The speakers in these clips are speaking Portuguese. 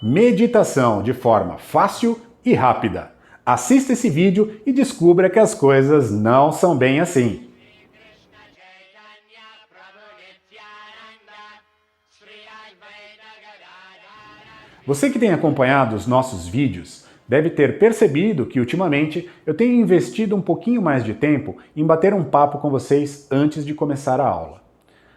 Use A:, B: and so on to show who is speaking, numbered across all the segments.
A: Meditação de forma fácil e rápida. Assista esse vídeo e descubra que as coisas não são bem assim. Você que tem acompanhado os nossos vídeos deve ter percebido que ultimamente eu tenho investido um pouquinho mais de tempo em bater um papo com vocês antes de começar a aula.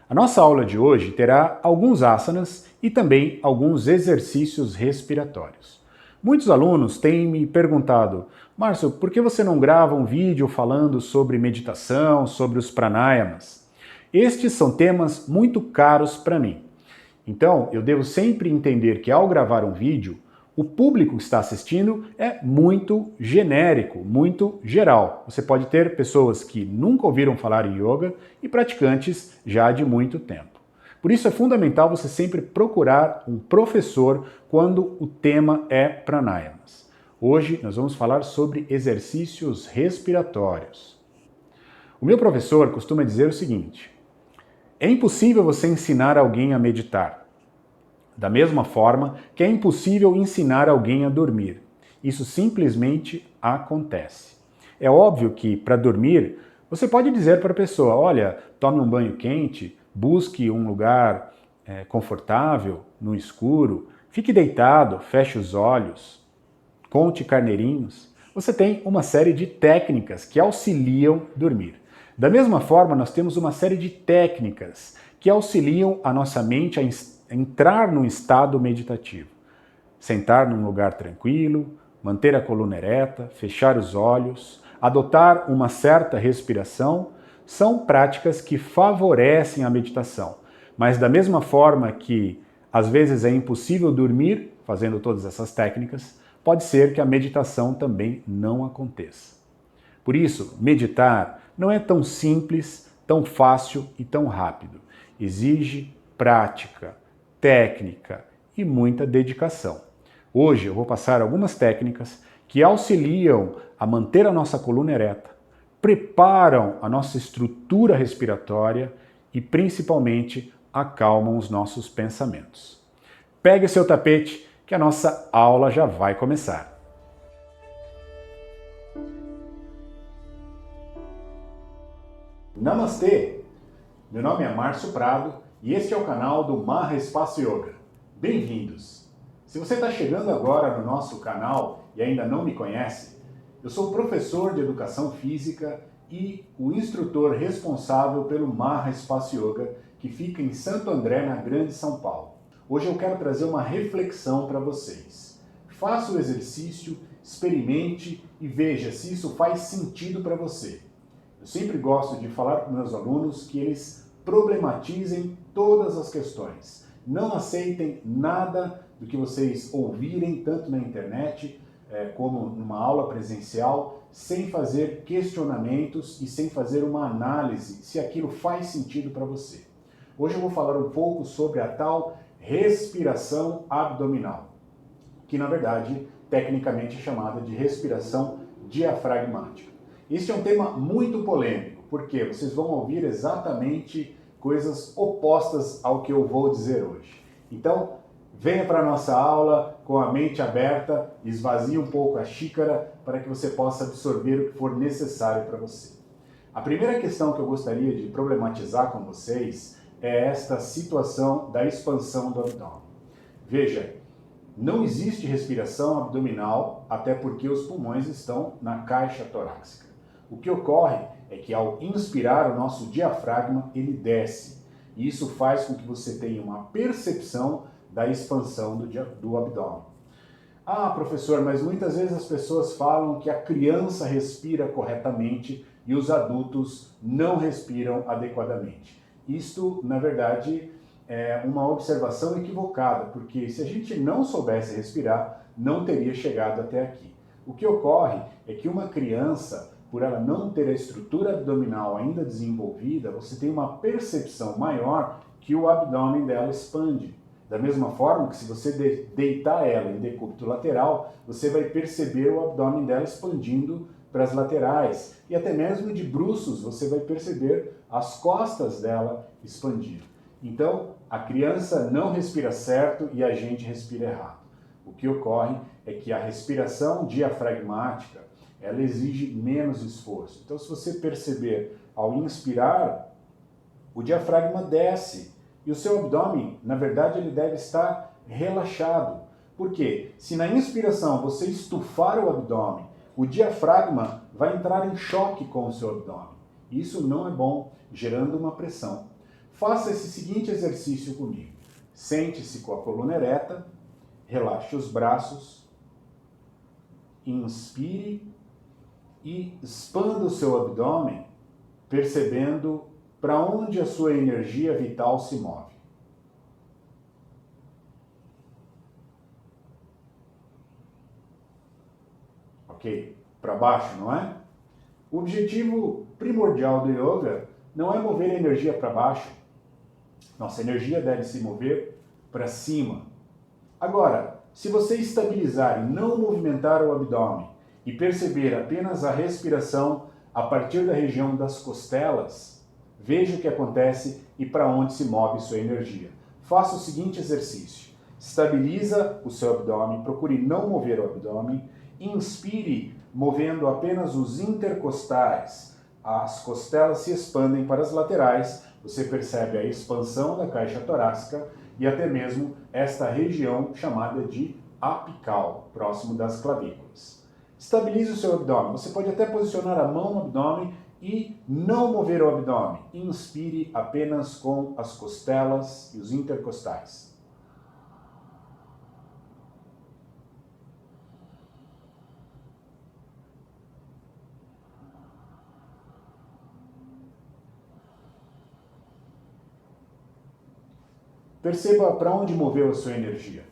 A: A nossa aula de hoje terá alguns asanas e também alguns exercícios respiratórios. Muitos alunos têm me perguntado: Márcio, por que você não grava um vídeo falando sobre meditação, sobre os pranayamas? Estes são temas muito caros para mim. Então, eu devo sempre entender que ao gravar um vídeo, o público que está assistindo é muito genérico, muito geral. Você pode ter pessoas que nunca ouviram falar em yoga e praticantes já de muito tempo. Por isso é fundamental você sempre procurar um professor quando o tema é pranayamas. Hoje nós vamos falar sobre exercícios respiratórios. O meu professor costuma dizer o seguinte: é impossível você ensinar alguém a meditar. Da mesma forma que é impossível ensinar alguém a dormir. Isso simplesmente acontece. É óbvio que, para dormir, você pode dizer para a pessoa: olha, tome um banho quente, busque um lugar confortável, no escuro, fique deitado, feche os olhos, conte carneirinhos. Você tem uma série de técnicas que auxiliam dormir. Da mesma forma, nós temos uma série de técnicas que auxiliam a nossa mente a entrar num estado meditativo. Sentar num lugar tranquilo, manter a coluna ereta, fechar os olhos, adotar uma certa respiração, são práticas que favorecem a meditação. Mas da mesma forma que às vezes é impossível dormir fazendo todas essas técnicas, pode ser que a meditação também não aconteça. Por isso, meditar não é tão simples, tão fácil e tão rápido. Exige prática, técnica e muita dedicação. Hoje eu vou passar algumas técnicas que auxiliam a manter a nossa coluna ereta, preparam a nossa estrutura respiratória e principalmente acalmam os nossos pensamentos. Pegue o seu tapete que a nossa aula já vai começar. Namastê! Meu nome é Márcio Prado e este é o canal do Mahaespacio Yoga. Bem-vindos! Se você está chegando agora no nosso canal e ainda não me conhece, eu sou professor de Educação Física e o instrutor responsável pelo Mahaespacio Yoga, que fica em Santo André, na Grande São Paulo. Hoje eu quero trazer uma reflexão para vocês. Faça o exercício, experimente e veja se isso faz sentido para você. Eu sempre gosto de falar para meus alunos que eles problematizem todas as questões. Não aceitem nada do que vocês ouvirem, tanto na internet como numa aula presencial, sem fazer questionamentos e sem fazer uma análise se aquilo faz sentido para você. Hoje eu vou falar um pouco sobre a tal respiração abdominal, que na verdade, tecnicamente é chamada de respiração diafragmática. Este é um tema muito polêmico, porque vocês vão ouvir exatamente coisas opostas ao que eu vou dizer hoje. Então, venha para a nossa aula com a mente aberta, esvazie um pouco a xícara para que você possa absorver o que for necessário para você. A primeira questão que eu gostaria de problematizar com vocês é esta situação da expansão do abdômen. Veja, não existe respiração abdominal, até porque os pulmões estão na caixa torácica. O que ocorre é que ao inspirar o nosso diafragma, ele desce. E isso faz com que você tenha uma percepção da expansão do abdômen. Ah, professor, mas muitas vezes as pessoas falam que a criança respira corretamente e os adultos não respiram adequadamente. Isto, na verdade, é uma observação equivocada, porque se a gente não soubesse respirar, não teria chegado até aqui. O que ocorre é que uma criança, por ela não ter a estrutura abdominal ainda desenvolvida, você tem uma percepção maior que o abdômen dela expande. Da mesma forma que se você deitar ela em decúbito lateral, você vai perceber o abdômen dela expandindo para as laterais. E até mesmo de bruços, você vai perceber as costas dela expandindo. Então, a criança não respira certo e a gente respira errado. O que ocorre é que a respiração diafragmática, ela exige menos esforço. Então, se você perceber, ao inspirar, o diafragma desce e o seu abdômen, na verdade, ele deve estar relaxado. Por quê? Se na inspiração você estufar o abdômen, o diafragma vai entrar em choque com o seu abdômen. Isso não é bom, gerando uma pressão. Faça esse seguinte exercício comigo. Sente-se com a coluna ereta, relaxe os braços, inspire e expanda o seu abdômen, percebendo para onde a sua energia vital se move. Ok? Para baixo, não é? O objetivo primordial do yoga não é mover a energia para baixo. Nossa energia deve se mover para cima. Agora, se você estabilizar e não movimentar o abdômen e perceber apenas a respiração a partir da região das costelas, veja o que acontece e para onde se move sua energia. Faça o seguinte exercício. Estabiliza o seu abdômen, procure não mover o abdômen, inspire movendo apenas os intercostais. As costelas se expandem para as laterais, você percebe a expansão da caixa torácica e até mesmo esta região chamada de apical, próximo das clavículas. Estabilize o seu abdômen. Você pode até posicionar a mão no abdômen e não mover o abdômen. Inspire apenas com as costelas e os intercostais. Perceba para onde moveu a sua energia.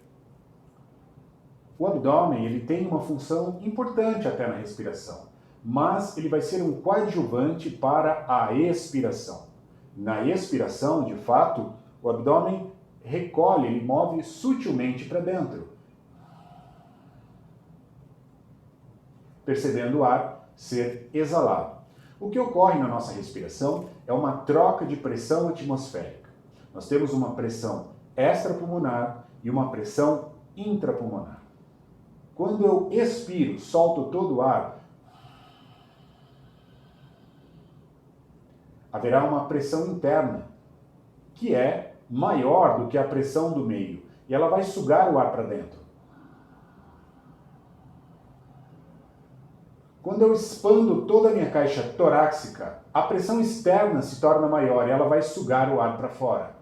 A: O abdômen ele tem uma função importante até na respiração, mas ele vai ser um coadjuvante para a expiração. Na expiração, de fato, o abdômen recolhe, ele move sutilmente para dentro, percebendo o ar ser exalado. O que ocorre na nossa respiração é uma troca de pressão atmosférica. Nós temos uma pressão extrapulmonar e uma pressão intrapulmonar. Quando eu expiro, solto todo o ar, haverá uma pressão interna, que é maior do que a pressão do meio, e ela vai sugar o ar para dentro. Quando eu expando toda a minha caixa torácica, a pressão externa se torna maior e ela vai sugar o ar para fora,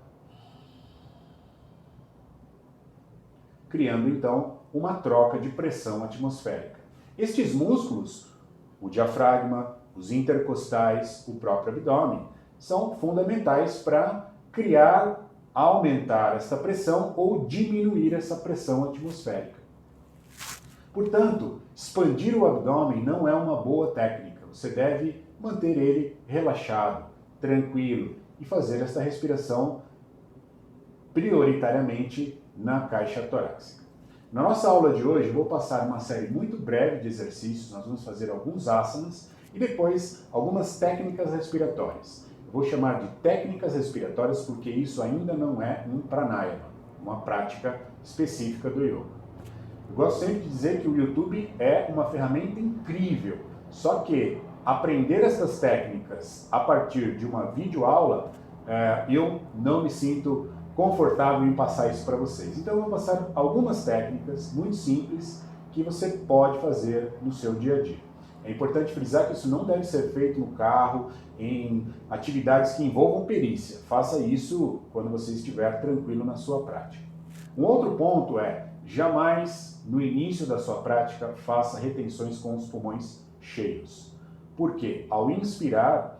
A: criando então uma troca de pressão atmosférica. Estes músculos, o diafragma, os intercostais, o próprio abdômen, são fundamentais para criar, aumentar essa pressão ou diminuir essa pressão atmosférica. Portanto, expandir o abdômen não é uma boa técnica. Você deve manter ele relaxado, tranquilo e fazer essa respiração prioritariamente na caixa torácica. Na nossa aula de hoje, eu vou passar uma série muito breve de exercícios, nós vamos fazer alguns asanas e depois algumas técnicas respiratórias. Eu vou chamar de técnicas respiratórias porque isso ainda não é um pranayama, uma prática específica do yoga. Eu gosto sempre de dizer que o YouTube é uma ferramenta incrível, só que aprender essas técnicas a partir de uma videoaula, eu não me sinto confortável em passar isso para vocês. Então eu vou passar algumas técnicas muito simples que você pode fazer no seu dia a dia. É importante frisar que isso não deve ser feito no carro, em atividades que envolvam perícia. Faça isso quando você estiver tranquilo na sua prática. Um outro ponto é, jamais no início da sua prática faça retenções com os pulmões cheios. Por quê? Ao inspirar,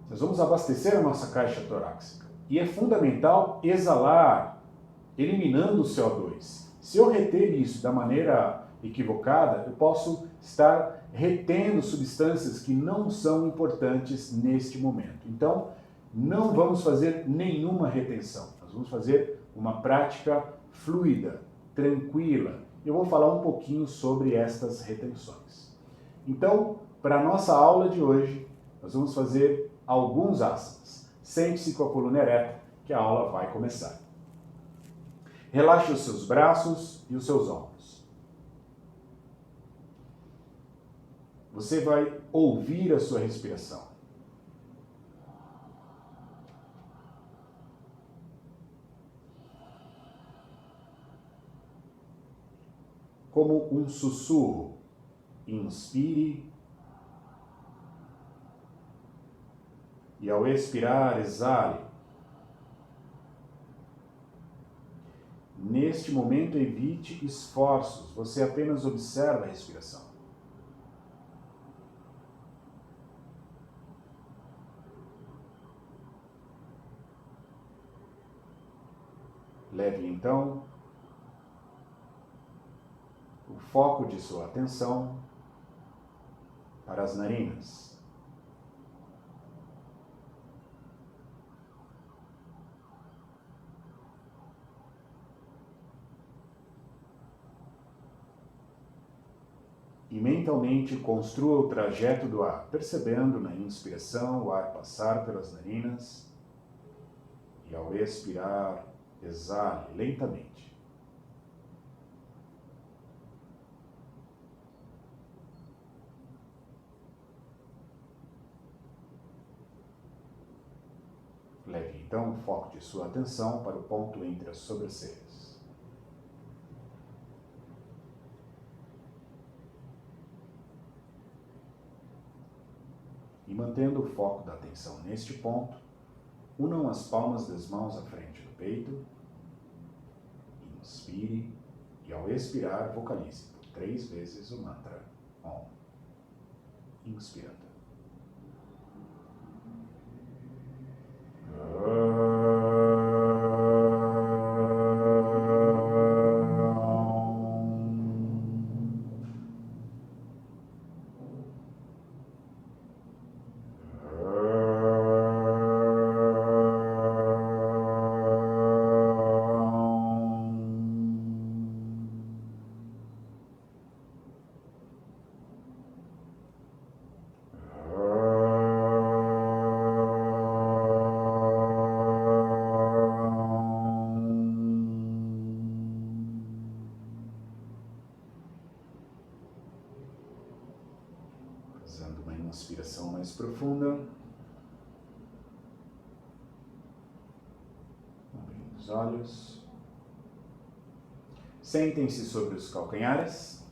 A: nós vamos abastecer a nossa caixa torácica. E é fundamental exalar, eliminando o CO2. Se eu reter isso da maneira equivocada, eu posso estar retendo substâncias que não são importantes neste momento. Então, não vamos fazer nenhuma retenção. Nós vamos fazer uma prática fluida, tranquila. Eu vou falar um pouquinho sobre estas retenções. Então, para a nossa aula de hoje, nós vamos fazer alguns asanas. Sente-se com a coluna ereta, que a aula vai começar. Relaxe os seus braços e os seus ombros. Você vai ouvir a sua respiração. Como um sussurro. Inspire. E ao expirar, exale. Neste momento, evite esforços. Você apenas observa a respiração. Leve, então, o foco de sua atenção para as narinas. E mentalmente construa o trajeto do ar, percebendo na inspiração o ar passar pelas narinas e ao expirar, exale lentamente. Leve então o foco de sua atenção para o ponto entre as sobrancelhas. E mantendo o foco da atenção neste ponto, unam as palmas das mãos à frente do peito. Inspire e ao expirar vocalize por 3 vezes o mantra Om. Inspirando. Fazendo uma inspiração mais profunda. Abrindo os olhos. Sentem-se sobre os calcanhares,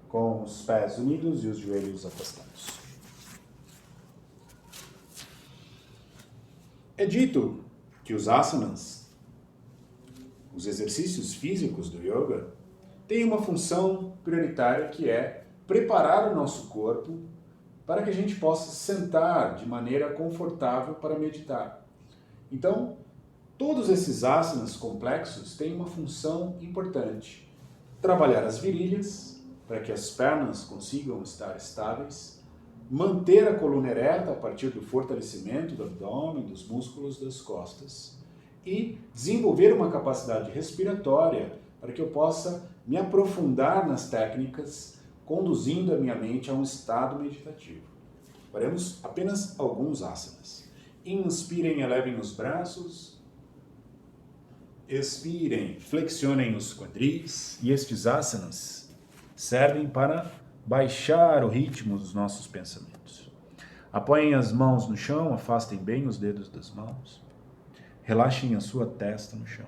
A: com os pés unidos e os joelhos afastados. É dito que os asanas, os exercícios físicos do yoga, têm uma função prioritária que é preparar o nosso corpo para que a gente possa sentar de maneira confortável para meditar. Então, todos esses asanas complexos têm uma função importante. Trabalhar as virilhas, para que as pernas consigam estar estáveis, manter a coluna ereta a partir do fortalecimento do abdômen, dos músculos das costas, e desenvolver uma capacidade respiratória para que eu possa me aprofundar nas técnicas, conduzindo a minha mente a um estado meditativo. Faremos apenas alguns asanas. Inspirem, elevem os braços. Expirem, flexionem os quadris. E estes asanas servem para baixar o ritmo dos nossos pensamentos. Apoiem as mãos no chão, afastem bem os dedos das mãos. Relaxem a sua testa no chão.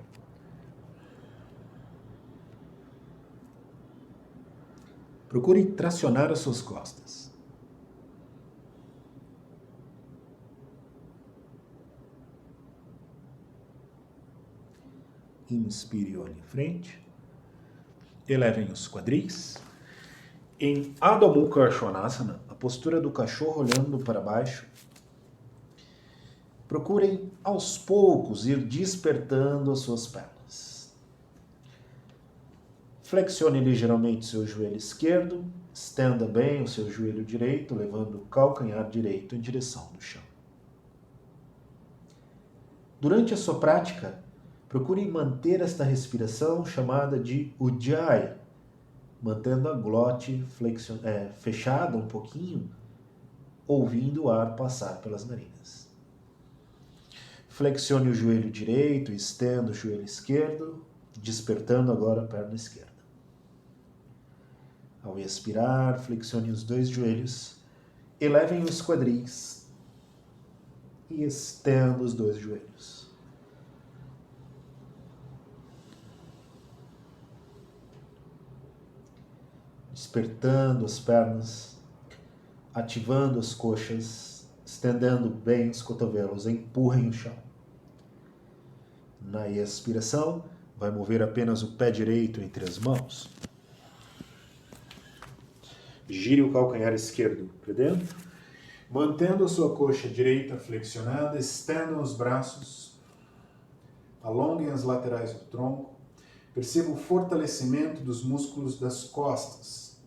A: Procure tracionar as suas costas. Inspire e olhe em frente. Elevem os quadris. Em Adho Mukha Svanasana, a postura do cachorro olhando para baixo, procurem aos poucos ir despertando as suas pernas. Flexione ligeiramente seu joelho esquerdo, estenda bem o seu joelho direito, levando o calcanhar direito em direção do chão. Durante a sua prática, procure manter esta respiração chamada de Ujjayi, mantendo a glote fechada um pouquinho, ouvindo o ar passar pelas narinas.
B: Flexione o joelho direito, estenda o joelho esquerdo, despertando agora a perna esquerda. Ao expirar, flexione os dois joelhos, elevem os quadris e estenda os dois joelhos. Despertando as pernas, ativando as coxas, estendendo bem os cotovelos, empurrem o chão. Na expiração, vai mover apenas o pé direito entre as mãos. Gire o calcanhar esquerdo para dentro, mantendo a sua coxa direita flexionada, estendam os braços, alonguem as laterais do tronco, percebam o fortalecimento dos músculos das costas.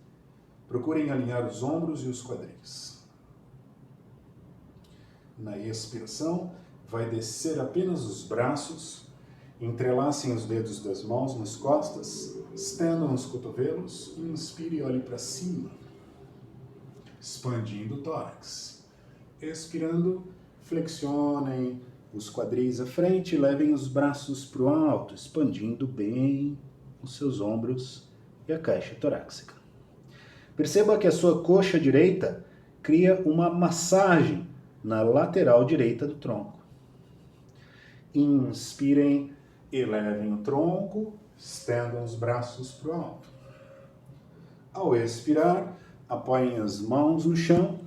B: Procurem alinhar os ombros e os quadris. Na expiração, vai descer apenas os braços, entrelacem os dedos das mãos nas costas, estendam os cotovelos, inspire e olhe para cima, expandindo o tórax. Expirando, flexionem os quadris à frente, levem os braços para o alto, expandindo bem os seus ombros e a caixa torácica. Perceba que a sua coxa direita cria uma massagem na lateral direita do tronco. Inspirem, elevem o tronco, estendam os braços para o alto. Ao expirar, apoiem as mãos no chão,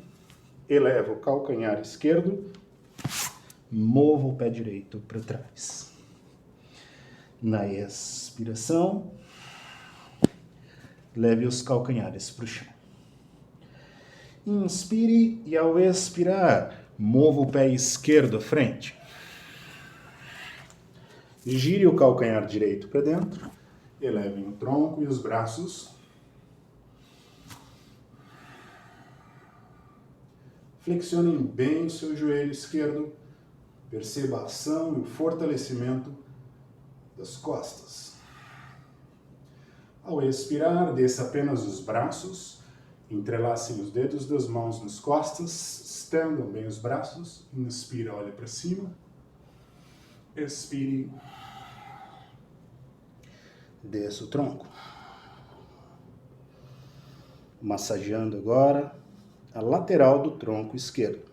B: eleva o calcanhar esquerdo, mova o pé direito para trás. Na expiração, leve os calcanhares para o chão. Inspire e ao expirar, mova o pé esquerdo à frente. Gire o calcanhar direito para dentro, elevem o tronco e os braços. Flexionem bem o seu joelho esquerdo, perceba a ação e o fortalecimento das costas. Ao expirar, desça apenas os braços, entrelacem os dedos das mãos nas costas, estendam bem os braços, inspira, olha para cima, expire, desça o tronco. Massageando agora a lateral do tronco esquerdo.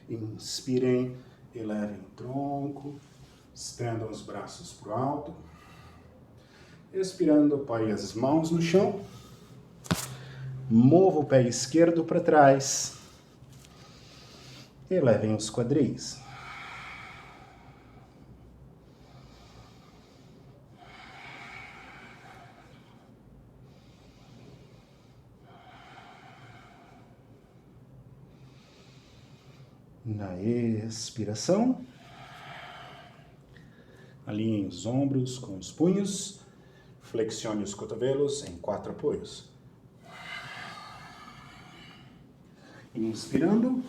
B: Inspirem, elevem o tronco, estendam os braços para o alto. Expirando, apoie as mãos no chão. Mova o pé esquerdo para trás. Elevem os quadris. Na expiração, alinhem os ombros com os punhos, flexione os cotovelos em 4 apoios. Inspirando,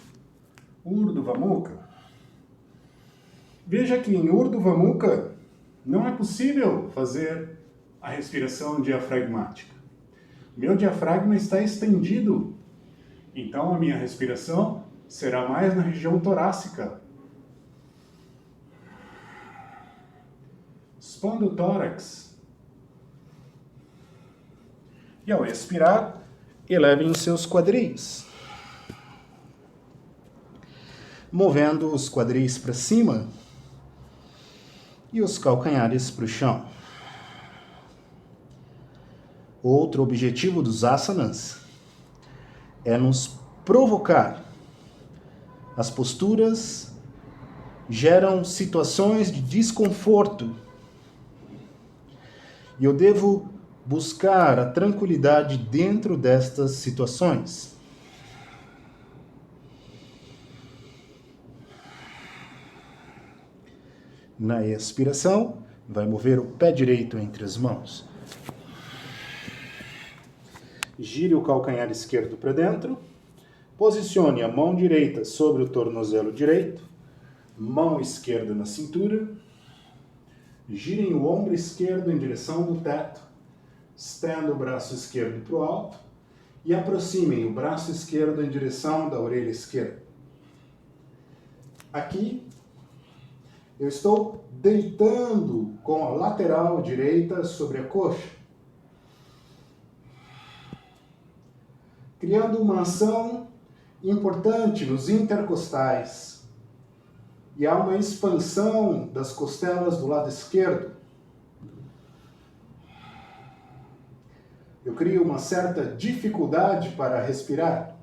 B: Urdhva Mukha. Veja que em Urdhva Mukha não é possível fazer a respiração diafragmática. Meu diafragma está estendido, então a minha respiração será mais na região torácica. Expanda o tórax. E ao expirar, elevem os seus quadris. Movendo os quadris para cima e os calcanhares para o chão. Outro objetivo dos asanas é nos provocar. As posturas geram situações de desconforto e eu devo buscar a tranquilidade dentro destas situações. Na expiração, vai mover o pé direito entre as mãos. Gire o calcanhar esquerdo para dentro. Posicione a mão direita sobre o tornozelo direito, mão esquerda na cintura. Girem o ombro esquerdo em direção do teto. Estenda o braço esquerdo para o alto E aproximem o braço esquerdo em direção da orelha esquerda. Aqui, eu estou deitando com a lateral direita sobre a coxa, criando uma ação importante nos intercostais. E há uma expansão das costelas do lado esquerdo. Eu crio uma certa dificuldade para respirar.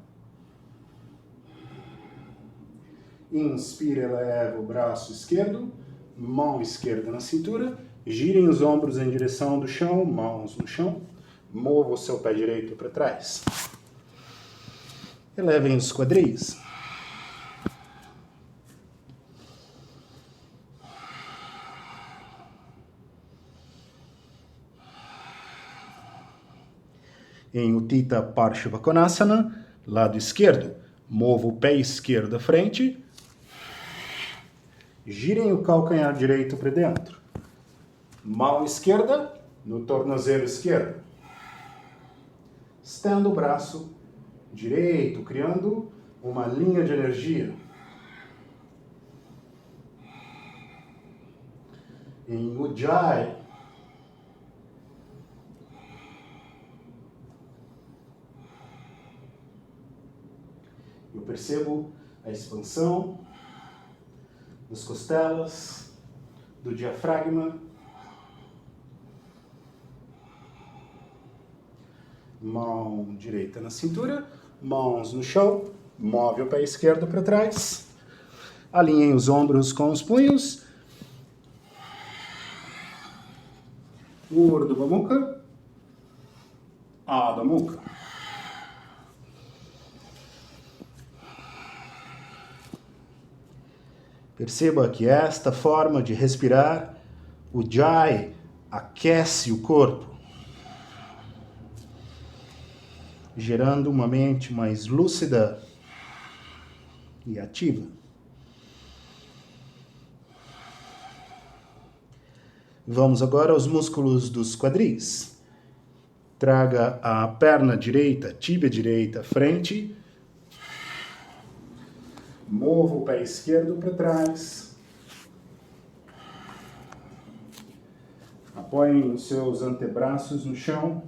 B: Inspira, eleva o braço esquerdo, mão esquerda na cintura, girem os ombros em direção do chão, mãos no chão, mova o seu pé direito para trás. Elevem os quadris. Em Utthita Parsvakonasana, lado esquerdo, mova o pé esquerdo à frente, girem o calcanhar direito para dentro. Mão esquerda no tornozelo esquerdo. Estenda o braço direito, criando uma linha de energia. Em Ujjayi, eu percebo a expansão das costelas, do diafragma, mão direita na cintura, mãos no chão, move o pé esquerdo para trás, alinhem os ombros com os punhos, Urdhva Mukha, Adho Mukha. Perceba que esta forma de respirar, o Ujjayi, aquece o corpo, gerando uma mente mais lúcida e ativa. Vamos agora aos músculos dos quadris. Traga a perna direita, tíbia direita à frente. Mova o pé esquerdo para trás. Apoiem os seus antebraços no chão.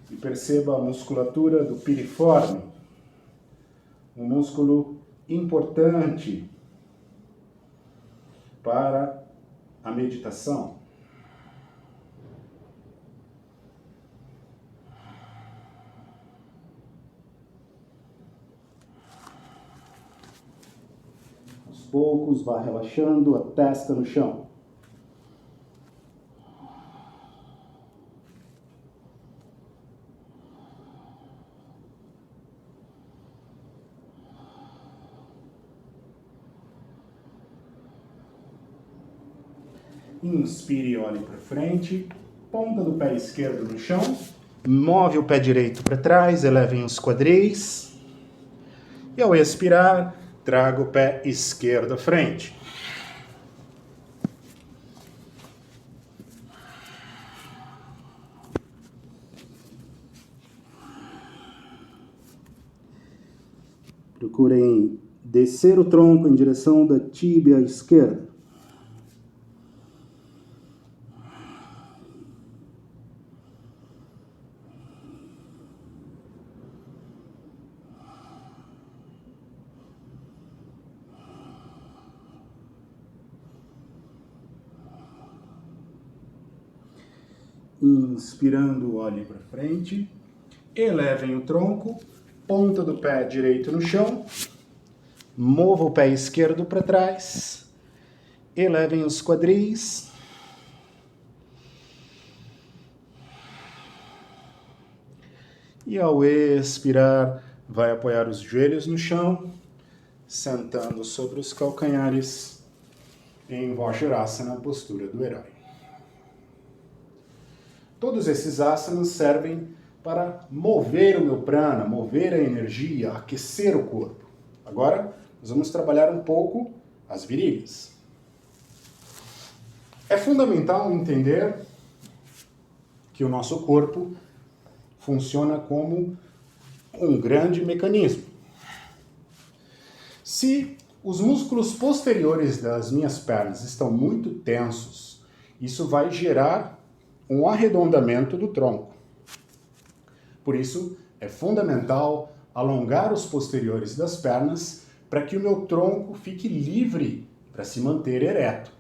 B: E perceba a musculatura do piriforme. Um músculo importante para a meditação. Aos poucos, vá relaxando a testa no chão. Inspire, olhe para frente, ponta do pé esquerdo no chão, move o pé direito para trás, elevem os quadris, e ao expirar, traga o pé esquerdo à frente. Procurem descer o tronco em direção da tíbia esquerda. Inspirando, olhe para frente, elevem o tronco, ponta do pé direito no chão, mova o pé esquerdo para trás, elevem os quadris, e ao expirar, vai apoiar os joelhos no chão, sentando sobre os calcanhares em Vajrasana, postura do herói. Todos esses asanas servem para mover o meu prana, mover a energia, aquecer o corpo. Agora, nós vamos trabalhar um pouco as virilhas. É fundamental entender que o nosso corpo funciona como um grande mecanismo. Se os músculos posteriores das minhas pernas estão muito tensos, isso vai gerar um arredondamento do tronco. Por isso, é fundamental alongar os posteriores das pernas para que o meu tronco fique livre para se manter ereto.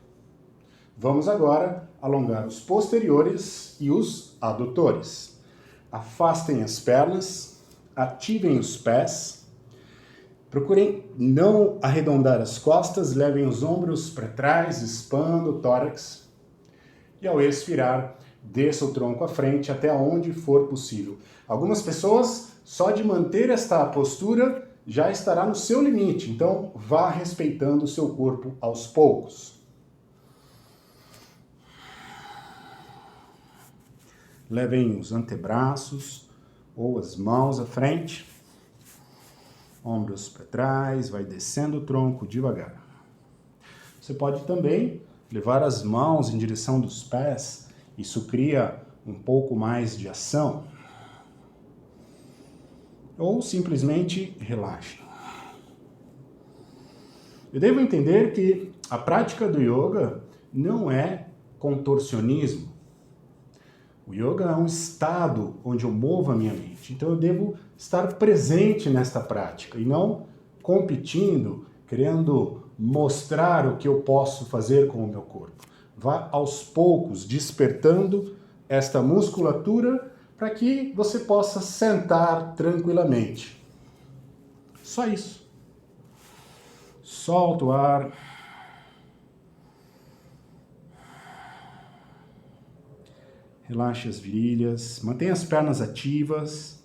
B: Vamos agora alongar os posteriores e os adutores. Afastem as pernas, ativem os pés. Procurem não arredondar as costas, levem os ombros para trás, expanda o tórax. E ao expirar, desça o tronco à frente até onde for possível. Algumas pessoas, só de manter esta postura, já estará no seu limite. Então, vá respeitando o seu corpo aos poucos. Levem os antebraços ou as mãos à frente. Ombros para trás, vai descendo o tronco devagar. Você pode também levar as mãos em direção dos pés, isso cria um pouco mais de ação. Ou simplesmente relaxe. Eu devo entender que a prática do yoga não é contorcionismo. O yoga é um estado onde eu movo a minha mente. Então eu devo estar presente nesta prática e não competindo, querendo mostrar o que eu posso fazer com o meu corpo. Vá aos poucos despertando esta musculatura para que você possa sentar tranquilamente. Só isso. Solta o ar. Relaxe as virilhas, mantenha as pernas ativas.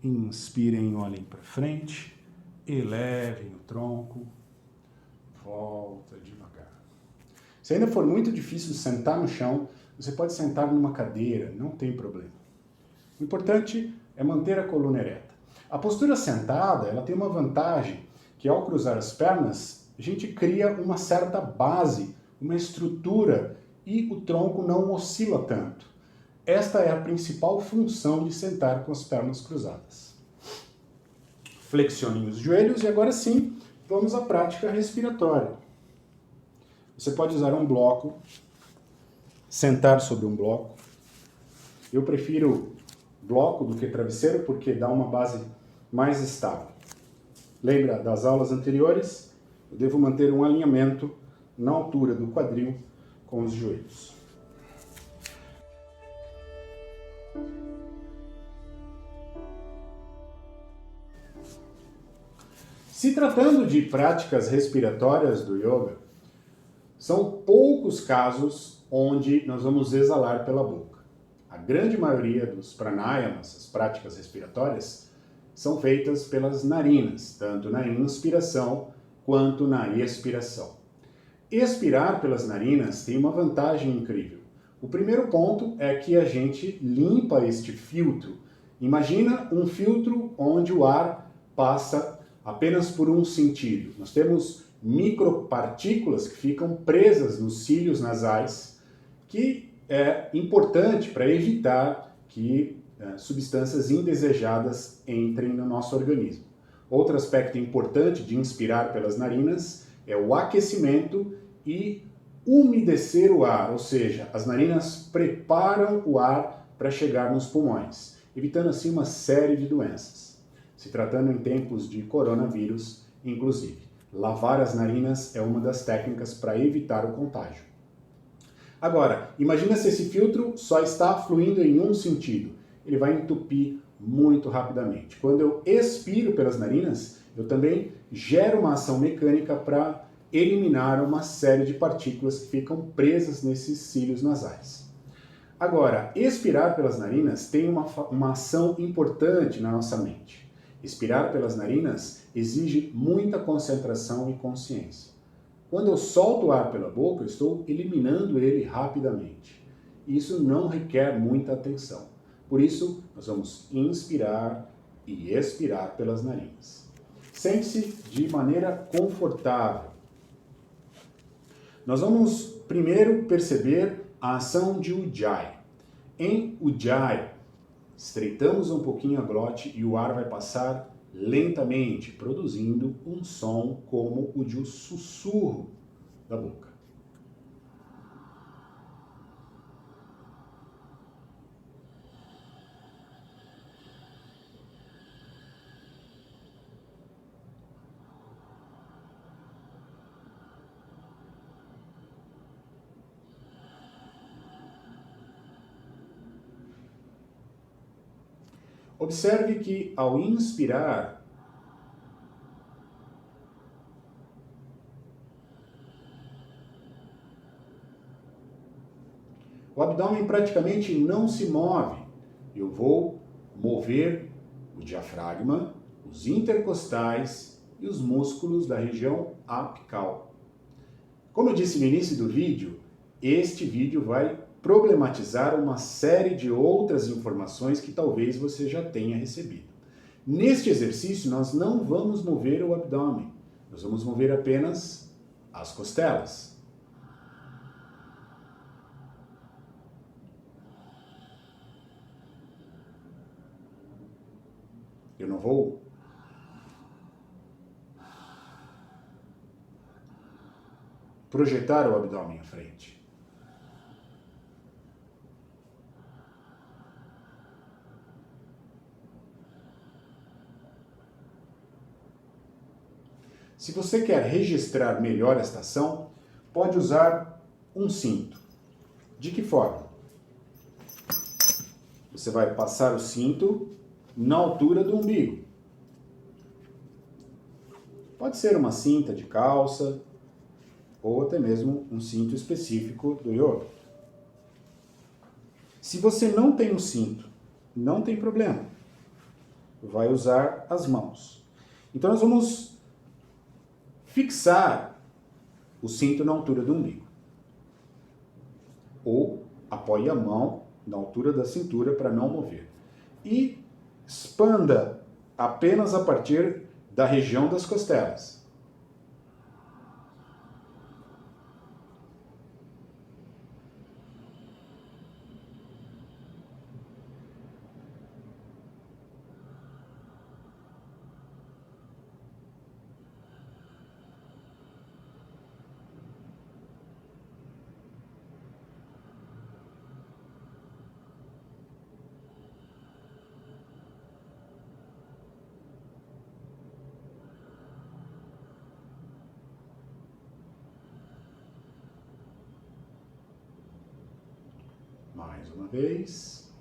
B: Inspirem, olhem para frente, elevem o tronco, volta devagar. Se ainda for muito difícil sentar no chão, você pode sentar numa cadeira, não tem problema. O importante é manter a coluna ereta. A postura sentada, ela tem uma vantagem, que ao cruzar as pernas, a gente cria uma certa base, uma estrutura, e o tronco não oscila tanto. Esta é a principal função de sentar com as pernas cruzadas. Flexionem os joelhos e agora sim, vamos à prática respiratória. Você pode usar um bloco, sentar sobre um bloco. Eu prefiro bloco do que travesseiro porque dá uma base mais estável. Lembra das aulas anteriores? Eu devo manter um alinhamento na altura do quadril com os joelhos. Se tratando de práticas respiratórias do yoga, são poucos casos onde nós vamos exalar pela boca. A grande maioria dos pranayamas, as práticas respiratórias, são feitas pelas narinas, tanto na inspiração quanto na expiração. Expirar pelas narinas tem uma vantagem incrível. O primeiro ponto é que a gente limpa este filtro. Imagina um filtro onde o ar passa apenas por um sentido. Nós temos micropartículas que ficam presas nos cílios nasais, que é importante para evitar que substâncias indesejadas entrem no nosso organismo. Outro aspecto importante de inspirar pelas narinas é o aquecimento e umedecer o ar, ou seja, as narinas preparam o ar para chegar nos pulmões, evitando assim uma série de doenças. Se tratando em tempos de coronavírus, inclusive. Lavar as narinas é uma das técnicas para evitar o contágio. Agora, imagina se esse filtro só está fluindo em um sentido. Ele vai entupir muito rapidamente. Quando eu expiro pelas narinas, eu também gero uma ação mecânica para eliminar uma série de partículas que ficam presas nesses cílios nasais. Agora, expirar pelas narinas tem uma ação importante na nossa mente. Expirar pelas narinas exige muita concentração e consciência. Quando eu solto o ar pela boca, eu estou eliminando ele rapidamente. Isso não requer muita atenção. Por isso, nós vamos inspirar e expirar pelas narinas. Sente-se de maneira confortável. Nós vamos primeiro perceber a ação de Ujjayi. Em Ujjayi, estreitamos um pouquinho a glote e o ar vai passar lentamente, produzindo um som como o de um sussurro da boca. Observe que ao inspirar, o abdômen praticamente não se move. Eu vou mover o diafragma, os intercostais e os músculos da região apical. Como eu disse no início do vídeo, este vídeo vai problematizar uma série de outras informações que talvez você já tenha recebido. Neste exercício, nós não vamos mover o abdômen, nós vamos mover apenas as costelas. Eu não vou projetar o abdômen à frente. Se você quer registrar melhor esta ação, pode usar um cinto. De que forma? Você vai passar o cinto na altura do umbigo. Pode ser uma cinta de calça ou até mesmo um cinto específico do yoga. Se você não tem um cinto, não tem problema. Vai usar as mãos. Então nós vamos fixar o cinto na altura do umbigo. Ou apoie a mão na altura da cintura para não mover. E expanda apenas a partir da região das costelas. Mais uma vez.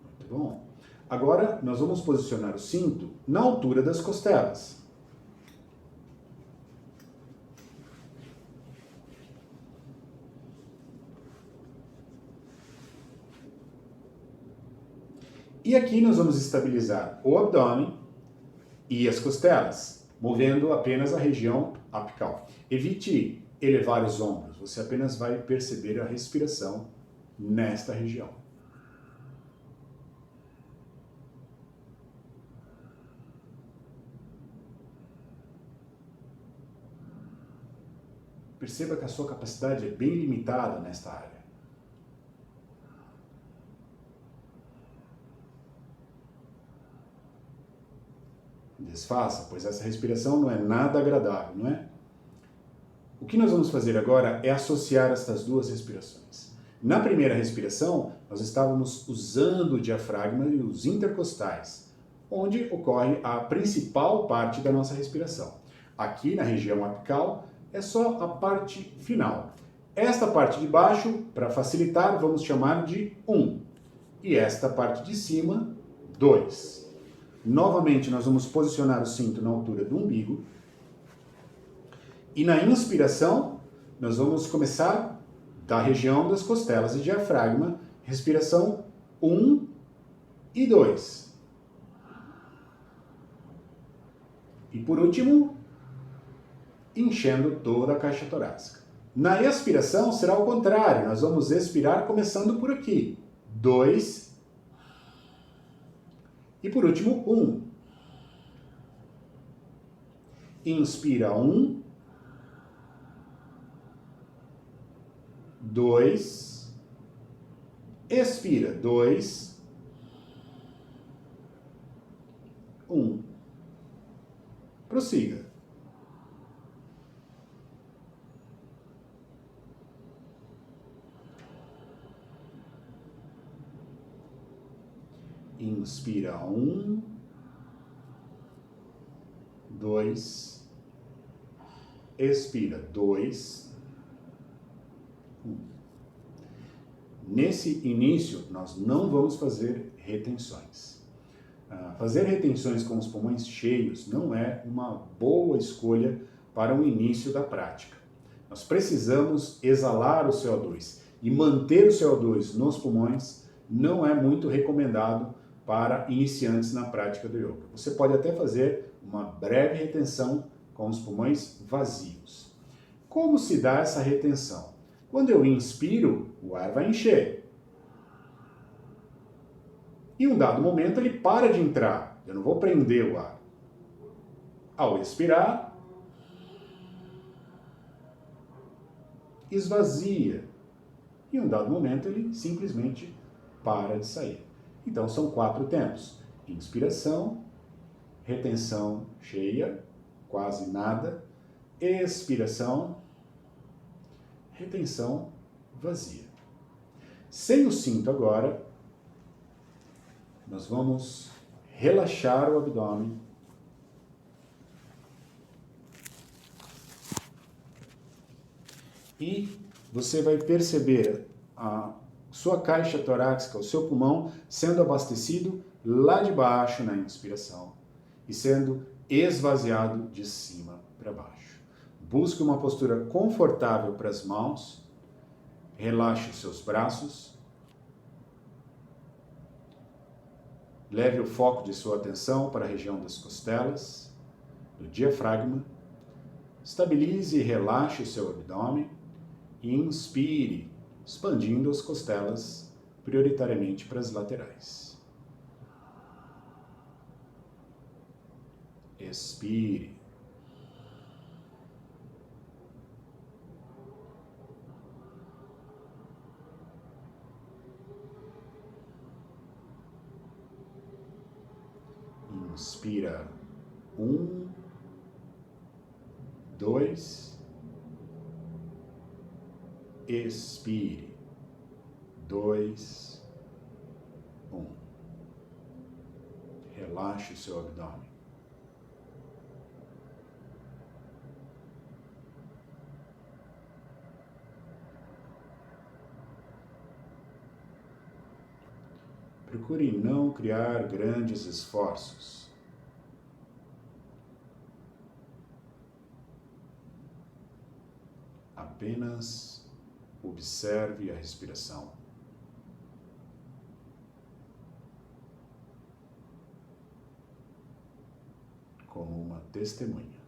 B: Muito bom. Agora nós vamos posicionar o cinto na altura das costelas. E aqui nós vamos estabilizar o abdômen e as costelas, movendo apenas a região apical. Evite elevar os ombros, você apenas vai perceber a respiração nesta região. Perceba que a sua capacidade é bem limitada nesta área. Desfaça, pois essa respiração não é nada agradável, não é? O que nós vamos fazer agora é associar estas duas respirações. Na primeira respiração, nós estávamos usando o diafragma e os intercostais, onde ocorre a principal parte da nossa respiração. Aqui na região apical é só a parte final. Esta parte de baixo, para facilitar, vamos chamar de 1. E esta parte de cima, 2. Novamente, nós vamos posicionar o cinto na altura do umbigo. E na inspiração, nós vamos começar da região das costelas e diafragma. Respiração 1 e 2. E por último, enchendo toda a caixa torácica. Na expiração será o contrário. Nós vamos expirar começando por aqui. 2. E por último, 1. Inspira 1, 2, expira 2, 1. Prossiga. Inspira 1, 2, expira 2, 1. Nesse início, nós não vamos fazer retenções. Fazer retenções com os pulmões cheios não é uma boa escolha para o início da prática. Nós precisamos exalar o CO2 e manter o CO2 nos pulmões não é muito recomendado para iniciantes na prática do yoga. Você pode até fazer uma breve retenção com os pulmões vazios. Como se dá essa retenção? Quando eu inspiro, o ar vai encher. Em um dado momento ele para de entrar, eu não vou prender o ar. Ao expirar, esvazia. Em um dado momento ele simplesmente para de sair. Então são 4 tempos: inspiração, retenção cheia, quase nada, expiração, retenção vazia. Sem o cinto agora, nós vamos relaxar o abdômen. E você vai perceber a sua caixa torácica, o seu pulmão, sendo abastecido lá de baixo na inspiração e sendo esvaziado de cima para baixo. Busque uma postura confortável para as mãos, relaxe os seus braços, leve o foco de sua atenção para a região das costelas, do diafragma, estabilize e relaxe o seu abdômen e inspire, expandindo as costelas prioritariamente para as laterais. Expire. Inspira 1, 2, expire 2, 1. Relaxe o seu abdômen. Procure não criar grandes esforços. Apenas observe a respiração. Como uma testemunha.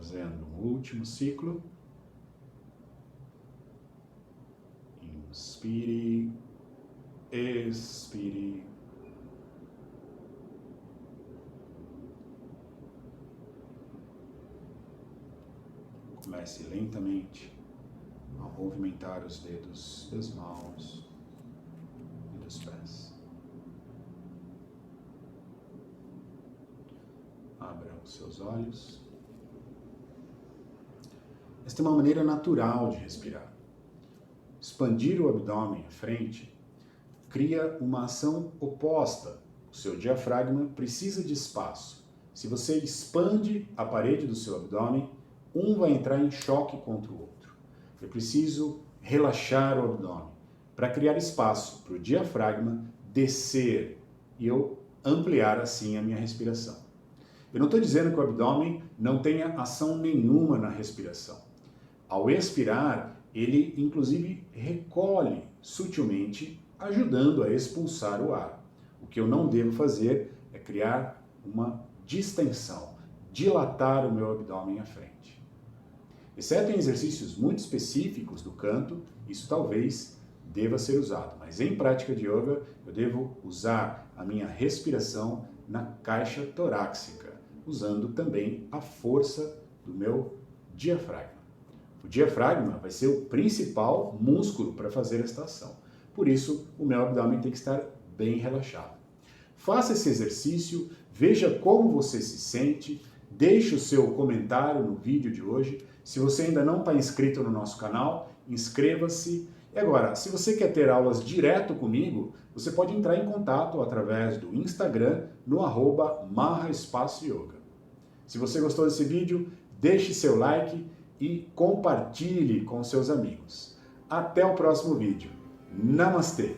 B: Fazendo um último ciclo. Inspire, expire. Comece lentamente a movimentar os dedos das mãos e dos pés. Abra os seus olhos. Esta é uma maneira natural de respirar. Expandir o abdômen à frente cria uma ação oposta. O seu diafragma precisa de espaço. Se você expande a parede do seu abdômen, um vai entrar em choque contra o outro. Eu preciso relaxar o abdômen para criar espaço para o diafragma descer e eu ampliar assim a minha respiração. Eu não estou dizendo que o abdômen não tenha ação nenhuma na respiração. Ao expirar, ele inclusive recolhe sutilmente, ajudando a expulsar o ar. O que eu não devo fazer é criar uma distensão, dilatar o meu abdômen à frente. Exceto em exercícios muito específicos do canto, isso talvez deva ser usado, mas em prática de yoga eu devo usar a minha respiração na caixa torácica, usando também a força do meu diafragma. O diafragma vai ser o principal músculo para fazer esta ação. Por isso, o meu abdômen tem que estar bem relaxado. Faça esse exercício, veja como você se sente, deixe o seu comentário no vídeo de hoje. Se você ainda não está inscrito no nosso canal, inscreva-se. E agora, se você quer ter aulas direto comigo, você pode entrar em contato através do Instagram no @marraespaçoyoga. Se você gostou desse vídeo, deixe seu like e compartilhe com seus amigos. Até o próximo vídeo. Namastê!